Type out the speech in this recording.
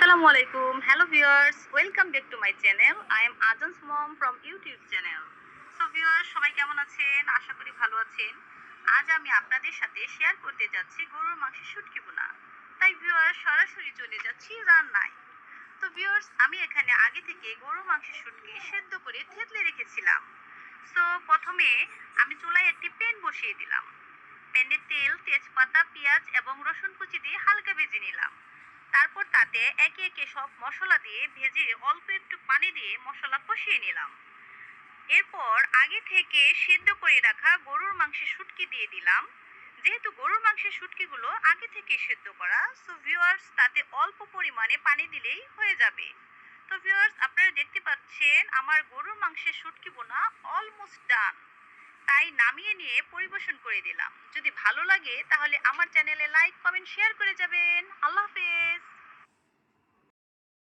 Assalamualaikum. Hello viewers, welcome back to my channel. I am Ajan's mom from YouTube channel. So viewers, সবাই কেমন আছেন? আশা করি ভালো আছেন। আজ আমি আপনাদের সাথে শেয়ার করতে যাচ্ছি গরুর মাংসের শুটকি ভুনা। তাই ভিউয়ার্স সরাসরি চলে যাচ্ছি রান্নায়। তো ভিউয়ার্স আমি এখানে আগে থেকে গরুর মাংসের শুটকি সেদ্ধ করে থেতলে রেখেছিলাম। সো প্রথমে আমি চুলায় একটি প্যান বসিয়ে দিলাম। প্যানে তেল, তেজপাতা, পেঁয়াজ এবং রসুন কুচি দিয়ে হালকা ভেজে নিলাম। তারপর তাতে একে একে সব মশলা দিয়ে ভেজে অল্প একটু পানি দিয়ে মশলা কষিয়ে নিলাম। এরপর আগে থেকে সেদ্ধ করে রাখা গরুর মাংসের শুটকি দিয়ে দিলাম। যেহেতু গরুর মাংসের শুটকিগুলো আগে থেকে সেদ্ধ করা, সো ভিউয়ার্স তাতে অল্প পরিমাণে পানি দিলেই হয়ে যাবে। তো ভিউয়ার্স আপনারা দেখতে পাচ্ছেন আমার গরুর মাংসের শুটকি বোনা অলমোস্ট ডান। তাই নামিয়ে নিয়ে পরিবেশন করে দিলাম। যদি ভালো লাগে তাহলে আমার চ্যানেলে লাইক, কমেন্ট, শেয়ার করে যাবেন। আল্লাহ হাফেজ।